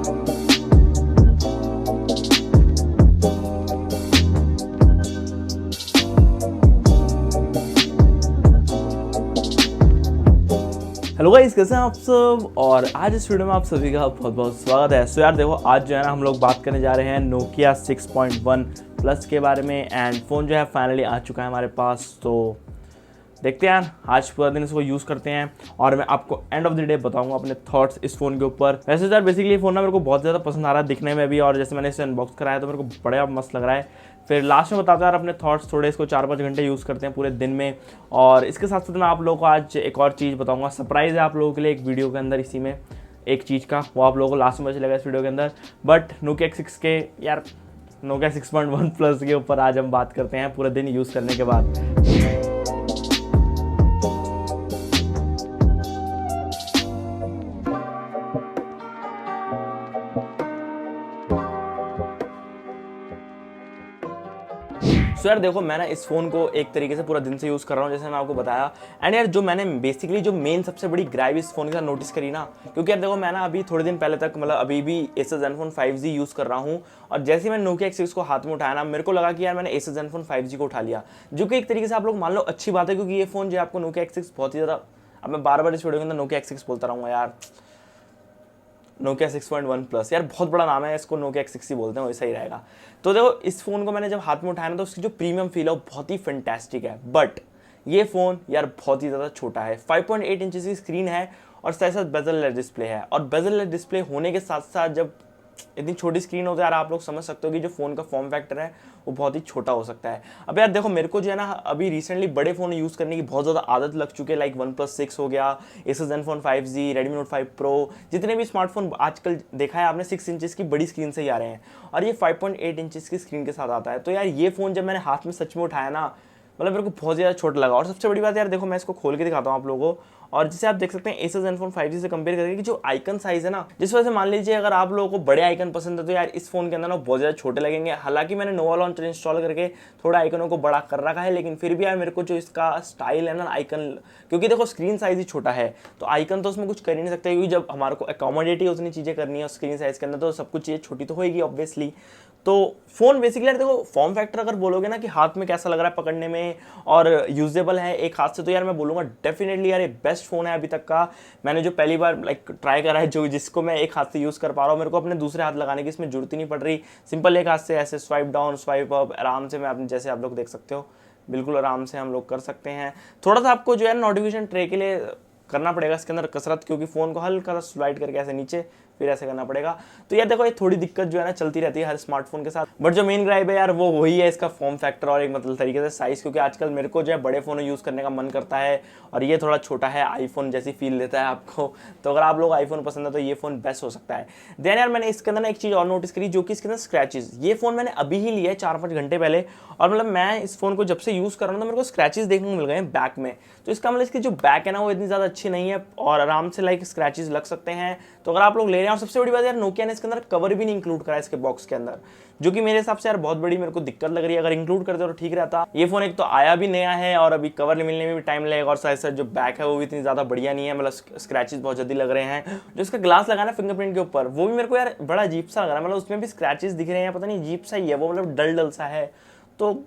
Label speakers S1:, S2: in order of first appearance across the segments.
S1: Hello guys, कैसे हैं आप सब। और आज इस वीडियो में आप सभी का बहुत बहुत स्वागत है। सो यार देखो, आज जो है ना हम लोग बात करने जा रहे हैं नोकिया 6.1 प्लस के बारे में। एंड फ़ोन जो है फाइनली आ चुका है हमारे पास। तो देखते हैं यार, आज पूरा दिन इसको यूज़ करते हैं और मैं आपको एंड ऑफ द डे बताऊंगा अपने थॉट्स इस फ़ोन के ऊपर। वैसे यार बेसिकली ये फ़ोन ना मेरे को बहुत ज़्यादा पसंद आ रहा है दिखने में भी, और जैसे मैंने इसे अनबॉक्स कराया तो मेरे को बड़ा मस्त लग रहा है। फिर लास्ट में बताता यार अपने थॉट्स, थोड़े इसको 4-5 घंटे यूज़ करते हैं पूरे दिन में। और इसके साथ साथ मैं आप लोगों को आज एक और चीज़ बताऊँगा, सरप्राइज़ है आप लोगों के लिए एक वीडियो के अंदर इसी में एक चीज़ का, वो आप लोगों को लास्ट में चलेगा इस वीडियो के अंदर। बट नोकिया 6 के यार नोकिया 6.1 प्लस के ऊपर आज हम बात करते हैं पूरे दिन यूज़ करने के बाद। सो यार देखो, मैं ना इस फ़ोन को एक तरीके से पूरा दिन से यूज़ कर रहा हूँ, जैसे मैंने आपको बताया। एंड यार जो मैंने बेसिकली जो मेन सबसे बड़ी ग्राइव इस फ़ोन के साथ नोटिस करी ना, क्योंकि यार देखो मैं ना अभी थोड़े दिन पहले तक मतलब अभी भी Asus Zenfone 5G यूज़ कर रहा हूँ। और जैसे ही मैंने नोकिया 6 को हाथ में उठाया ना, मेरे को लगा कि यार मैंने Asus Zenfone 5G को उठा लिया, जो कि एक तरीके से आप लोग मान लो अच्छी बात है, क्योंकि ये फ़ोन जो आपको नोकिया 6 बहुत ही ज़्यादा, अब मैं बार बार इस वीडियो के अंदर नोकिया 6 बोलता रहूँगा यार, नोकिया 6.1 प्लस यार बहुत बड़ा नाम है, इसको नोकिया 6 ही बोलते हैं, वैसा ही रहेगा। तो देखो इस फ़ोन को मैंने जब हाथ में उठाया ना, तो उसकी जो प्रीमियम फील है वो बहुत ही फैंटास्टिक है। बट ये फ़ोन यार बहुत ही ज़्यादा छोटा है, 5.8 इंच की स्क्रीन है और साथ साथ बेजल लेस डिस्प्ले है। और बेजल लेस डिस्प्ले होने के साथ साथ जब इतनी छोटी स्क्रीन होती है यार, आप लोग समझ सकते हो कि जो फ़ोन का फॉर्म फैक्टर है वो बहुत ही छोटा हो सकता है। अब यार देखो, मेरे को जो है ना अभी रिसेंटली बड़े फ़ोन यूज़ करने की बहुत ज़्यादा आदत लग चुकी है, लाइक OnePlus 6 हो गया, Asus Zenfone 5G, Redmi Note 5 Pro, जितने भी स्मार्टफोन आजकल देखा है आपने 6 इंचेस की बड़ी स्क्रीन से ही आ रहे हैं, और ये 5.8 इंचेस की स्क्रीन के साथ आता है। तो यार ये फ़ोन जब मैंने हाथ में सच में उठाया ना, मतलब मेरे को बहुत ज़्यादा छोटा लगा। और सबसे बड़ी बात यार देखो, मैं इसको खोल के दिखाता हूँ आप लोगों को, और जैसे आप देख सकते हैं Asus Zenfone 5G से कंपेयर करके कि जो आइकन साइज़ है ना, जिस वजह से मान लीजिए अगर आप लोगों को बड़े आइकन पसंद है तो यार इस फ़ोन के अंदर ना बहुत ज़्यादा छोटे लगेंगे। हालांकि मैंने नोवा लॉन्चर इंस्टॉल करके थोड़ा आइकनों को बड़ा कर रखा है, लेकिन फिर भी यार मेरे को जो इसका स्टाइल है ना आइकन, क्योंकि देखो स्क्रीन साइज़ ही छोटा है तो आइकन तो उसमें कुछ कर ही नहीं सकते, क्योंकि जब हमारे को अकोमोडेट ही उतनी चीज़ें करनी है स्क्रीन साइज़ के अंदर तो सब कुछ चीज़ें छोटी तो होगी ऑब्वियसली। तो फ़ोन बेसिकली यार देखो, फॉर्म फैक्टर अगर बोलोगे ना कि हाथ में कैसा लग रहा है पकड़ने में और यूजेबल है एक हाथ से, तो यार मैं बोलूँगा डेफिनेटली यार ये बेस्ट फ़ोन है अभी तक का। मैंने जो पहली बार लाइक ट्राई करा है, जो जिसको मैं एक हाथ से यूज़ कर पा रहा हूँ, मेरे को अपने दूसरे हाथ लगाने की इसमें जरूरत ही नहीं पड़ रही। सिंपल एक हाथ से ऐसे स्वाइप डाउन स्वाइप अप आराम से मैं अपने, जैसे आप लोग देख सकते हो बिल्कुल आराम से हम लोग कर सकते हैं। थोड़ा सा आपको जो है नोटिफिकेशन ट्रे के लिए करना पड़ेगा इसके अंदर कसरत, क्योंकि फ़ोन को हल्का सा स्लाइड करके ऐसे नीचे फिर ऐसे करना पड़ेगा। तो यार देखो ये थोड़ी दिक्कत जो है ना चलती रहती है हर स्मार्टफोन के साथ। बट जो मेन ग्राइब है यार वो वही है इसका फॉर्म फैक्टर और एक मतलब तरीके से साइज़, क्योंकि आजकल मेरे को जो है बड़े फ़ोन यूज़ करने का मन करता है और ये थोड़ा छोटा है, आईफोन जैसी फील देता है आपको। तो अगर आप लोग आईफोन पसंद है तो ये फ़ोन बेस्ट हो सकता है। देन यार मैंने इसके अंदर ना एक चीज़ और नोटिस करी, जो कि इसके अंदर स्क्रैचेस। ये फ़ोन मैंने अभी ही लिया है 4-5 घंटे पहले, और मतलब मैं इस फ़ोन को जब से यूज़ कर रहा हूँ तो मेरे को स्क्रैचेस देखने को मिल गए हैं बैक में। तो इसका मतलब इसकी जो बैक है ना वो इतनी ज़्यादा अच्छी नहीं है और आराम से लाइक स्क्रैचेस लग सकते हैं। तो अगर आप लोग ले रहे हैं, और सबसे बड़ी बात यार नोकिया ने इसके अंदर कवर भी नहीं इंक्लूड करा है इसके बॉक्स के अंदर, जो कि मेरे हिसाब से यार बहुत बड़ी मेरे को दिक्कत लग रही है। अगर इंक्लूड करते तो ठीक रहता। ये फोन एक तो आया भी नया है और अभी कवर मिलने में भी टाइम लगेगा, और साथ साथ जो बैक है वो भी इतनी ज़्यादा बढ़िया नहीं है, मतलब स्क्रैचेस बहुत जल्दी लग रहे हैं। जो इसका ग्लास लगाना फिंगरप्रिंट के ऊपर वो भी मेरे को यार बड़ा अजीब सा लग रहा है, मतलब उसमें भी स्क्रैचेस दिख रहे हैं, पता नहीं अजीब सा ही है वो, मतलब डल डल सा है। तो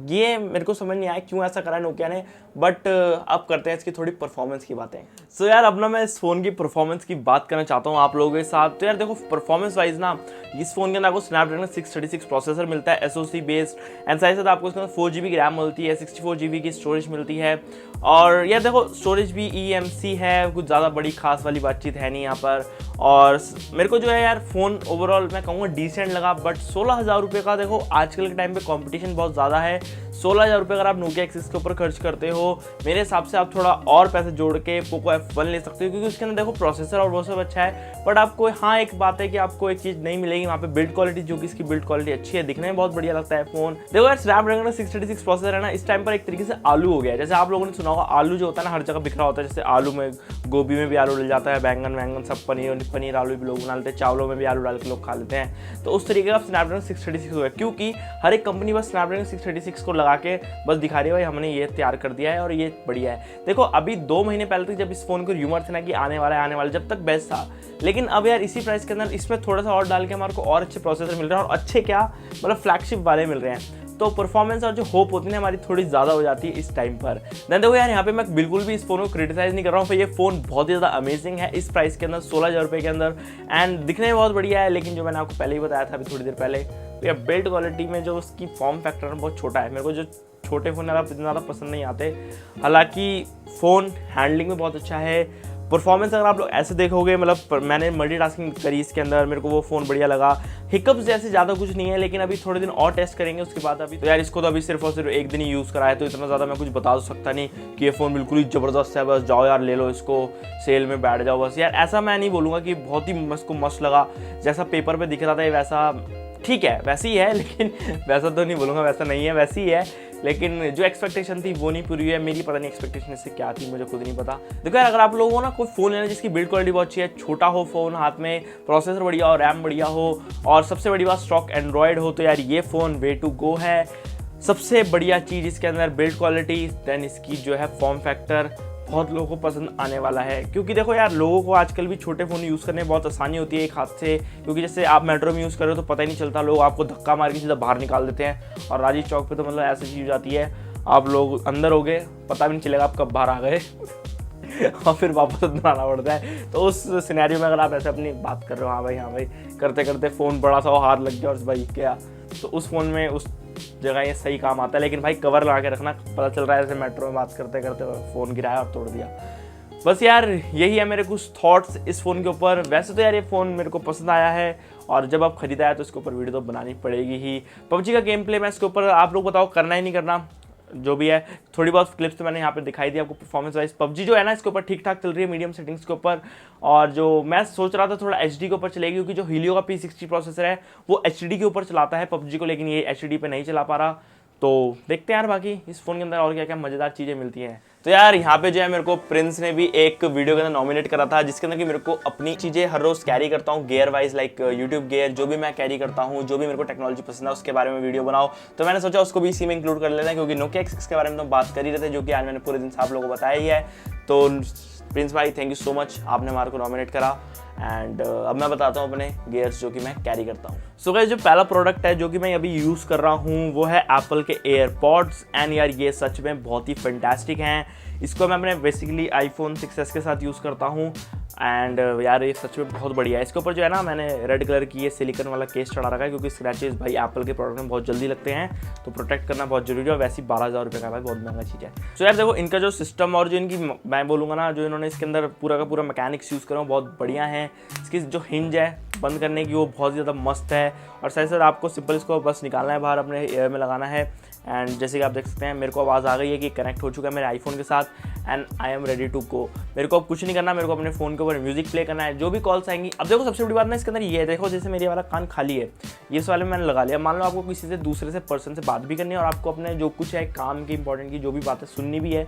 S1: ये मेरे को समझ नहीं आया क्यों ऐसा करा है नोकिया ने। बट अब करते हैं इसकी थोड़ी परफॉर्मेंस की बातें। सो यार अब ना मैं इस फ़ोन की परफॉर्मेंस की बात करना चाहता हूँ आप लोगों के साथ। तो यार देखो परफॉर्मेंस वाइज ना इस फ़ोन के अंदर आपको स्नैपड्रैगन 636 प्रोसेसर मिलता है SoC बेस्ड, एंड साथ ही साथ आपको इसके अंदर 4GB की रैम मिलती है, 64GB की स्टोरेज मिलती है। और यार देखो स्टोरेज भी eMMC है, कुछ ज़्यादा बड़ी खास वाली बातचीत है नहीं यहाँ पर। और मेरे को जो है यार फ़ोन ओवरऑल मैं कहूँगा डिसेंट लगा। बट 16,000 रुपये का देखो आजकल के टाइम पे कंपटीशन बहुत ज़्यादा है। 16,000 रुपये अगर आप नोकिया 6 के ऊपर खर्च करते हो, मेरे हिसाब से आप थोड़ा और पैसे जोड़ के पोको F1 ले सकते हो, क्योंकि उसके अंदर देखो प्रोसेसर और वो सब अच्छा है। बट आपको हाँ एक बात है कि आपको एक चीज़ नहीं मिलेगी वहाँ पे, बिल्ड क्वालिटी, जो कि इसकी बिल्ड क्वालिटी अच्छी है, दिखने में बहुत बढ़िया लगता है फ़ोन। देखो यार स्नैपड्रैगन 636 प्रोसेसर है ना, इस टाइम पर एक तरीके से आलू हो गया है। जैसे आप लोगों ने सुना होगा आलू जो होता है ना हर जगह बिखरा होता है, जैसे आलू में गोभी में भी आलू डल जाता है, बैंगन वैंगन सब, पनीर आलू भी लोग बना लेते हैं, चावलों में भी आलू डाल के लोग खा लेते हैं। तो उस तरीके का स्नैपड्रैगन 636 हुआ है, क्योंकि हर एक कंपनी बस स्नैपड्रैगन 636 को लगा के बस दिखा रही है भाई हमने ये तैयार कर दिया है और ये बढ़िया है। देखो अभी 2 महीने पहले तक जब इस फोन को र्यूमर थे ना कि आने वाला है जब तक बेस्ट था, लेकिन अब यार इसी प्राइस के अंदर इसमें थोड़ा सा और डाल के हमारे को और अच्छे प्रोसेसर मिल रहे हैं और अच्छे क्या मतलब फ्लैगशिप वाले मिल रहे हैं, तो परफॉर्मेंस और जो होप होती है हमारी थोड़ी ज़्यादा हो जाती है इस टाइम पर। देन देखो यार यहाँ पे मैं बिल्कुल भी इस फोन को क्रिटिसाइज नहीं कर रहा हूँ, ये फ़ोन बहुत ही ज़्यादा अमेजिंग है इस प्राइस के अंदर 16,000 रुपये के अंदर, एंड दिखने में बहुत बढ़िया है। लेकिन जो मैंने आपको पहले ही बताया था अभी थोड़ी देर पहले, तो यार बिल्ड क्वालिटी में जो उसकी फॉर्म फैक्टर है बहुत छोटा है। मेरे को जो छोटे फ़ोन इतने ज़्यादा पसंद नहीं आते। हालांकि फ़ोन हैंडलिंग में बहुत अच्छा है, परफॉर्मेंस अगर आप लोग ऐसे देखोगे मतलब मैंने मल्टीटास्किंग करी इसके अंदर, मेरे को वो फ़ोन बढ़िया लगा। हिकअप्स जैसे ज़्यादा कुछ नहीं है, लेकिन अभी थोड़े दिन और टेस्ट करेंगे उसके बाद। अभी तो यार इसको तो अभी सिर्फ और सिर्फ एक दिन ही यूज़ करा है, तो इतना ज़्यादा मैं कुछ बता सकता नहीं कि ये फ़ोन बिल्कुल ही ज़बरदस्त है, बस जाओ यार ले लो इसको, सेल में बैठ जाओ बस। यार ऐसा मैं नहीं बोलूँगा कि बहुत ही मुझको मस्त लगा, जैसा पेपर पर दिख रहा था वैसा ठीक है, वैसे ही है, लेकिन वैसा तो नहीं बोलूँगा, वैसा नहीं है, वैसे ही है। लेकिन जो एक्सपेक्टेशन थी वो नहीं पूरी हुई है मेरी, पता नहीं एक्सपेक्टेशन इससे क्या थी, मुझे खुद नहीं पता। देखो यार अगर आप लोगों को ना कोई फ़ोन लेना जिसकी बिल्ड क्वालिटी बहुत अच्छी है, छोटा हो फ़ोन हाथ में, प्रोसेसर बढ़िया हो, रैम बढ़िया हो, और सबसे बड़ी बात स्टॉक एंड्रॉयड हो, तो यार ये फ़ोन वे टू गो है। सबसे बढ़िया चीज़ इसके अंदर बिल्ड क्वालिटी, देन इसकी जो है फॉर्म फैक्टर बहुत लोगों को पसंद आने वाला है। क्योंकि देखो यार लोगों को आजकल भी छोटे फ़ोन यूज़ करने में बहुत आसानी होती है एक हाथ से, क्योंकि जैसे आप मेट्रो में यूज़ कर रहे हो तो पता ही नहीं चलता, लोग आपको धक्का मार के सीधा बाहर निकाल देते हैं। और राजीव चौक पे तो मतलब ऐसी चीज़ हो जाती है, आप लोग अंदर हो गए पता भी नहीं चलेगा आप कब बाहर आ गए और फिर वापस अंदर आना पड़ता है। तो उस सिनेरियो में अगर आप ऐसे अपनी बात कर रहे हो, हाँ भाई करते करते फ़ोन बड़ा सा हाथ लग गया और भाई क्या, तो उस फ़ोन में उस जगह ये सही काम आता है। लेकिन भाई कवर लगा के रखना, पता चल रहा है ऐसे मेट्रो में बात करते करते फ़ोन गिराया और तोड़ दिया। बस यार यही है मेरे कुछ थॉट्स इस फ़ोन के ऊपर। वैसे तो यार ये फ़ोन मेरे को पसंद आया है, और जब आप खरीदा है तो इसके ऊपर वीडियो तो बनानी पड़ेगी ही। पबजी का गेम प्ले मैं इसके ऊपर आप लोग बताओ करना ही नहीं करना, जो भी है थोड़ी बहुत क्लिप्स तो मैंने यहाँ पे दिखाई दी आपको। परफॉर्मेंस वाइज पबजी जो है ना इसके ऊपर ठीक ठाक चल रही है मीडियम सेटिंग्स के ऊपर, और जो मैं सोच रहा था थोड़ा HD के ऊपर चलेगी, क्योंकि जो हीलियो का P60 प्रोसेसर है वो HD के ऊपर चलाता है पबजी को, लेकिन ये HD पे नहीं चला पा रहा। तो देखते हैं यार बाकी इस फ़ोन के अंदर और क्या क्या मज़ेदार चीज़ें मिलती हैं। तो यार यहाँ पे जो है मेरे को प्रिंस ने भी एक वीडियो के अंदर नॉमिनेट करा था, जिसके अंदर कि मेरे को अपनी चीज़ें हर रोज़ कैरी करता हूँ gear wise, like YouTube gear, जो भी मैं कैरी करता हूँ, जो भी मेरे को टेक्नोलॉजी पसंद है उसके बारे में वीडियो बनाओ। तो मैंने सोचा उसको भी इसी में इंक्लूड कर लेना है, क्योंकि नोकिया 6 के बारे में तो बात कर ही रहे थे, जो कि आज मैंने पूरे दिन से आप लोगों को बताया ही है। तो प्रिंस भाई थैंक यू सो मच, आपने हमारे को नॉमिनेट करा। एंड अब मैं बताता हूँ अपने गियर्स जो कि मैं कैरी करता हूँ। सो गाइस जो पहला प्रोडक्ट है जो कि मैं अभी यूज़ कर रहा हूँ वो है एप्पल के एयरपॉड्स, एंड यार ये सच में बहुत ही फैंटास्टिक हैं। इसको मैं अपने बेसिकली iPhone 6s के साथ यूज़ करता हूँ, एंड यार ये सच में बहुत बढ़िया है। इसके ऊपर जो है ना मैंने रेड कलर की ये सिलिकॉन वाला केस चढ़ा रखा है, क्योंकि स्क्रैचेस भाई एप्पल के प्रोडक्ट में बहुत जल्दी लगते हैं, तो प्रोटेक्ट करना बहुत जरूरी है। वैसे ही 12,000 रुपये का भाई बहुत महंगा चीज़ है। सो यार देखो इनका जो सिस्टम और जो इनकी मैं बोलूँगा ना जो इन्होंने इसके अंदर पूरा का पूरा मैकेनिक्स यूज़ करा बहुत बढ़िया है। इसकी जो हिंज है बंद करने की वो बहुत ज़्यादा मस्त है, और साथ साथ आपको सिंपल इसको बस निकालना है बाहर, अपने एयर में लगाना है। एंड जैसे कि आप देख सकते हैं मेरे को आवाज़ आ गई है कि कनेक्ट हो चुका है मेरे आईफोन के साथ, and I am ready to go. मेरे को अब कुछ नहीं करना, मेरे को अपने फ़ोन के ऊपर म्यूजिक प्ले करना है, जो भी कॉल्स आएंगी। अब देखो सबसे बड़ी बात ना इसके अंदर ये है, देखो जैसे मेरे वाला कान खाली है, ये इस वाले में मैंने लगा लिया। मान लो आपको किसी से दूसरे से पर्सन से बात भी करनी है, और आपको अपने जो कुछ है काम की इंपॉर्टेंट की जो भी बातें सुननी भी है,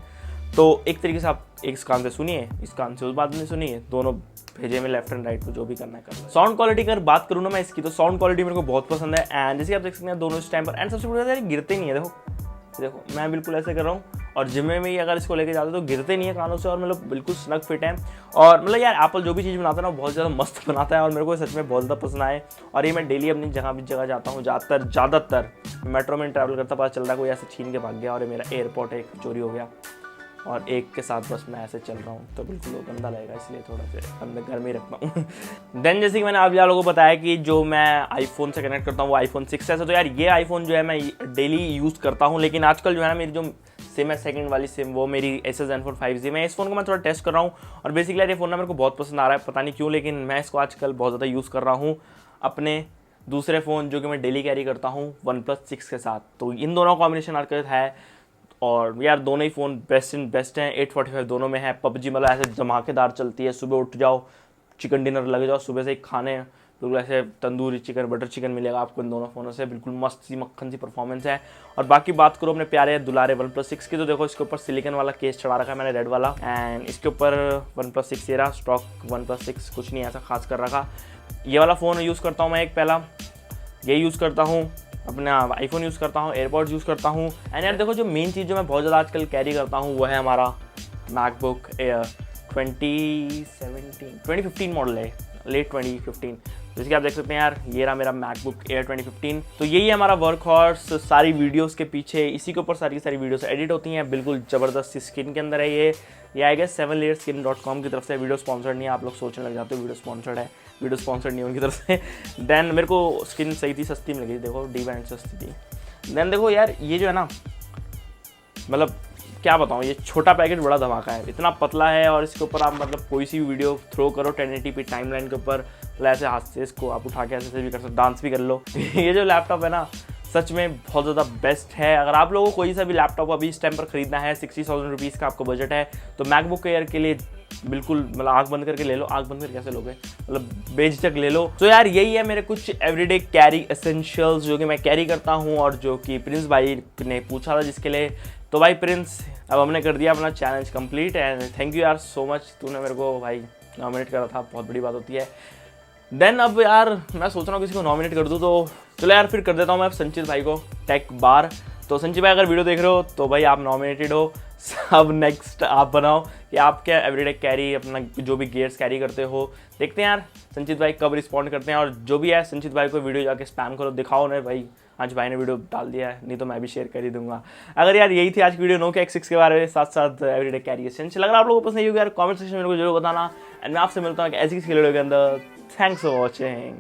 S1: तो एक तरीके से आप एक कान से सुनिए, इस कान से उस बात नहीं सुनिए, दोनों भेजे में लेफ्ट एंड राइट को जो भी करना है करना। साउंड क्वालिटी अगर बात करूँ ना मैं इसकी, तो साउंड क्वालिटी मेरे को बहुत पसंद है। एंड जैसे आप देख सकते हैं दोनों इस टाइम पर, एंड सबसे बड़ी बात है गिरते नहीं है। देखो मैं बिल्कुल ऐसे कर रहा हूँ, और जिम में भी अगर इसको लेके जाते तो गिरते नहीं है कानों से, और मतलब बिल्कुल स्नग फिट है। और मतलब यार एप्पल जो भी चीज़ बनाता है ना बहुत ज़्यादा मस्त बनाता है, और मेरे को सच में बहुत ज़्यादा पसंद आए। और ये मैं डेली अपनी जगह जाता हूँ, ज़्यादातर मेट्रो में ट्रैवल करता, पता चल रहा है कोई ऐसे छीन के भाग गया, और ये मेरा एयरपोर्ट एक चोरी हो गया, और एक के साथ बस मैं ऐसे चल रहा हूँ, तो बिल्कुल वो गंदा लगेगा, इसलिए थोड़ा सा अंदर घर में ही रखता हूँ। देन जैसे कि मैंने आप लोगों को बताया कि जो मैं आईफोन से कनेक्ट करता हूँ वो iPhone 6 है। तो यार ये आईफोन जो है मैं डेली यूज़ करता हूँ, लेकिन आजकल जो है ना मेरी जो सिम है सेकंड वाली सिम, वो मेरी Asus Zenfone 5G में। इस फ़ोन को मैं थोड़ा टेस्ट कर रहा हूँ, और बेसिकली यार ये फ़ोन ना मेरे को बहुत पसंद आ रहा है, पता नहीं क्यों, लेकिन मैं इसको आजकल बहुत ज़्यादा यूज़ कर रहा हूँ अपने दूसरे फ़ोन जो कि मैं डेली कैरी करता हूँ OnePlus 6 के साथ। तो इन दोनों कॉम्बिनेशन आजकल है, और यार दोनों ही फ़ोन बेस्ट हैं। 845 दोनों में है। पबजी मतलब ऐसे धमाकेदार चलती है, सुबह उठ जाओ चिकन डिनर लग जाओ सुबह से ही खाने, बिल्कुल ऐसे तंदूरी चिकन बटर चिकन मिलेगा आपको इन दोनों फ़ोनों से, बिल्कुल मस्त सी मक्खन सी परफॉर्मेंस है। और बाकी बात करो अपने प्यारे दुलारे OnePlus 6 की, तो देखो इसके ऊपर सिलिकॉन वाला केस चढ़ा रखा है मैंने रेड वाला, एंड इसके ऊपर OnePlus 6 ये रहा स्टॉक OnePlus 6, कुछ नहीं ऐसा खास कर रखा। ये वाला फ़ोन यूज़ करता हूँ मैं, एक पहला ये यूज़ करता हूँ, अपना आईफोन यूज़ करता हूँ, एयरपॉड्स यूज़ करता हूँ। एंड यार देखो जो मेन चीज़ जो मैं बहुत ज़्यादा आजकल कैरी करता हूँ वो है हमारा मैकबुक एयर 2015 मॉडल है, लेट 2015। जैसे कि आप देख सकते हैं यार, ये रहा मेरा मैकबुक एयर 2015। तो यही है हमारा वर्क हॉर्स। सारी वीडियोस के पीछे इसी के ऊपर सारी वीडियोस एडिट होती हैं, बिल्कुल ज़बरदस्त स्किन के अंदर है ये आई गेस 7layerSkin.com की तरफ से। वीडियो स्पॉन्सर्ड नहीं है, आप लोग सोचने लग जाते हो वीडियो स्पॉन्सर्ड है, वीडियो स्पॉन्सर्ड नहीं उनकी तरफ से। देन मेरे को स्किन सही थी, सस्ती मिल गई, देखो डी बैंड सस्ती थी। देन देखो यार ये जो है ना, मतलब क्या बताऊँ, ये छोटा पैकेट बड़ा धमाका है, इतना पतला है और इसके ऊपर आप मतलब कोई सी भी वीडियो थ्रो करो 1080p टाइमलाइन के ऊपर, मतलब ऐसे हाथ से इसको आप उठा के ऐसे भी कर सकते, डांस भी कर लो। ये जो लैपटॉप है ना सच में बहुत ज़्यादा बेस्ट है। अगर आप लोगों को कोई सा भी लैपटॉप अभी इस टाइम पर खरीदना है, 60,000 रुपीज़ का आपको बजट है, तो मैकबुक एयर के लिए बिल्कुल मतलब आंख बंद करके ले लो। आंख बंद करके कैसे लोगे, मतलब बेझिझक ले लो। तो यार यही है मेरे कुछ एवरीडे कैरी एसेंशियल्स जो कि मैं कैरी करता हूँ और जो कि प्रिंस भाई ने पूछा था जिसके लिए। तो भाई प्रिंस, अब हमने कर दिया अपना challenge complete and thank you यार सो मच, तूने मेरे को भाई नॉमिनेट करा था, बहुत बड़ी बात होती है। देन अब यार मैं सोच रहा हूँ किसी को नॉमिनेट कर दूँ, तो चलो यार फिर कर देता हूँ मैं संचित भाई को, टेक बार। तो संचित भाई अगर वीडियो देख रहे हो तो भाई आप नॉमिनेटेड हो। अब नेक्स्ट आप बनाओ कि आप क्या एवरीडे कैरी अपना जो भी गियर्स कैरी करते हो। देखते हैं यार संचित भाई कब रिस्पॉन्ड करते हैं, और जो भी है संचित भाई को वीडियो जाके स्पैम करो, दिखाओ उन्हें भाई आज भाई ने वीडियो डाल दिया है, नहीं तो मैं भी शेयर कर ही दूंगा। अगर यार यही थी आज की वीडियो NOKIA X6 के बारे में, साथ साथ एवरीडे कैरी एसेंशियल। अगर आप लोगों को पसंद नहीं होगी यार कमेंट सेक्शन में मेरे को जरूर बताना, एंड मैं आपसे मिलता हूँ ऐसी किसी वीडियो के अंदर। Thanks for watching.